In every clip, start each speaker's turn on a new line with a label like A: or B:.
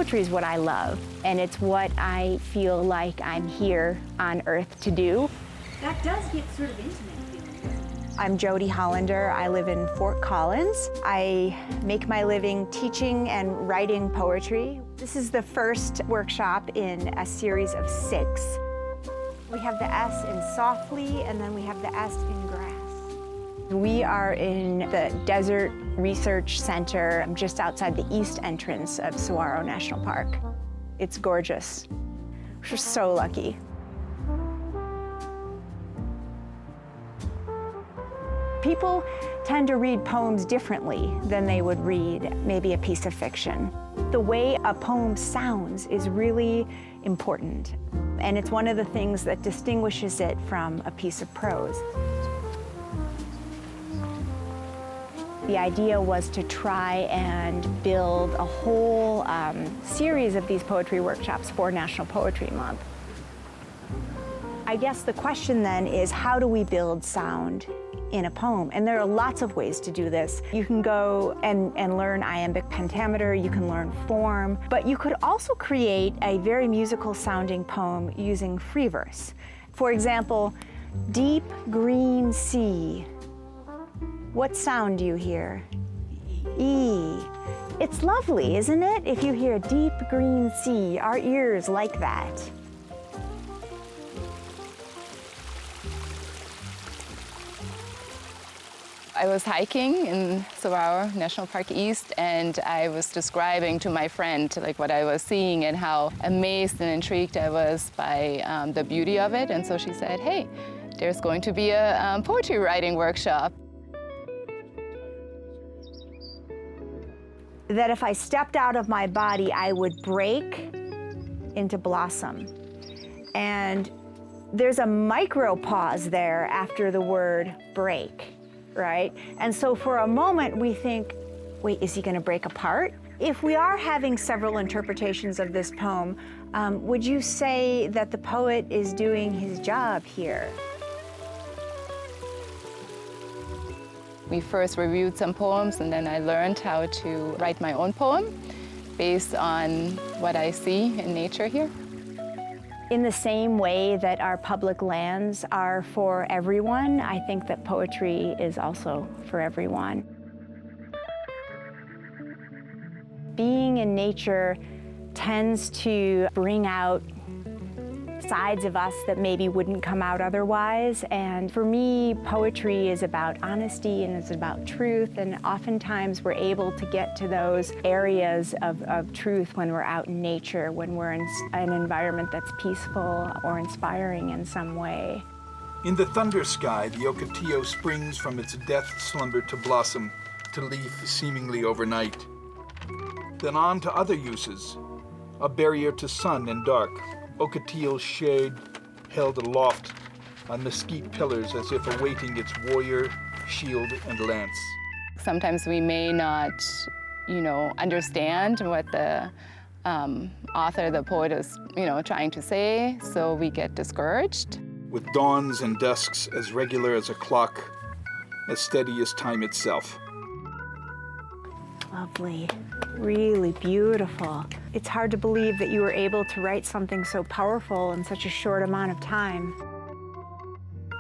A: Poetry is what I love, and it's what I feel like I'm here on Earth to do.
B: That does get sort of intimate.
A: I'm Jodie Hollander. I live in Fort Collins. I make my living teaching and writing poetry. This is the first workshop in a series of 6. We have the S in softly, and then we have the S in grass. We are in the Desert Research Center just outside the east entrance of Saguaro National Park. It's gorgeous. We're so lucky. People tend to read poems differently than they would read maybe a piece of fiction. The way a poem sounds is really important, and it's one of the things that distinguishes it from a piece of prose. The idea was to try and build a whole series of these poetry workshops for National Poetry Month. I guess the question then is, how do we build sound in a poem? And there are lots of ways to do this. You can go and learn iambic pentameter, you can learn form, but you could also create a very musical sounding poem using free verse. For example, deep green sea. What sound do you hear? E. It's lovely, isn't it? If you hear deep green sea, our ears like that.
C: I was hiking in Saguaro National Park East, and I was describing to my friend like what I was seeing and how amazed and intrigued I was by the beauty of it. And so she said, hey, there's going to be a poetry writing workshop.
A: That if I stepped out of my body, I would break into blossom. And there's a micro pause there after the word break, right? And so for a moment we think, wait, is he gonna break apart? If we are having several interpretations of this poem, would you say that the poet is doing his job here?
C: We first reviewed some poems, and then I learned how to write my own poem based on what I see in nature here.
A: In the same way that our public lands are for everyone, I think that poetry is also for everyone. Being in nature tends to bring out sides of us that maybe wouldn't come out otherwise. And for me, poetry is about honesty and it's about truth. And oftentimes we're able to get to those areas of truth when we're out in nature, when we're in an environment that's peaceful or inspiring in some way.
D: In the thunder sky, the ocotillo springs from its death slumber to blossom, to leaf seemingly overnight. Then on to other uses, a barrier to sun and dark, ocotillo's shade held aloft on mesquite pillars as if awaiting its warrior, shield, and lance.
C: Sometimes we may not, understand what the author, the poet is, trying to say, so we get discouraged.
D: With dawns and dusks as regular as a clock, as steady as time itself.
A: Lovely, really beautiful. It's hard to believe that you were able to write something so powerful in such a short amount of time.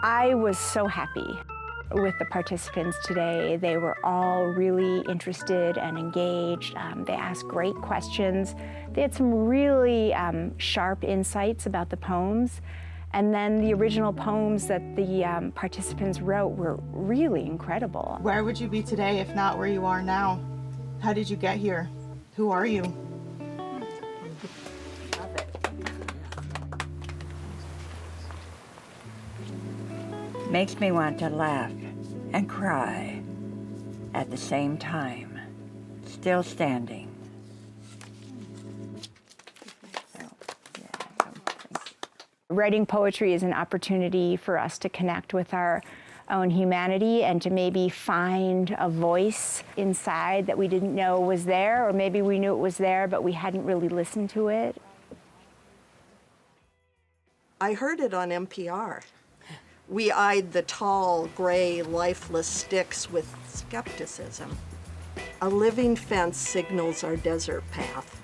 A: I was so happy with the participants today. They were all really interested and engaged. They asked great questions. They had some really sharp insights about the poems. And then the original poems that the participants wrote were really incredible.
E: Where would you be today if not where you are now? How did you get here? Who are you?
A: Love it.
F: Makes me want to laugh and cry at the same time. Still standing.
A: Writing poetry is an opportunity for us to connect with our own humanity and to maybe find a voice inside that we didn't know was there, or maybe we knew it was there but we hadn't really listened to it.
G: I heard it on NPR. We eyed the tall, gray, lifeless sticks with skepticism. A living fence signals our desert path.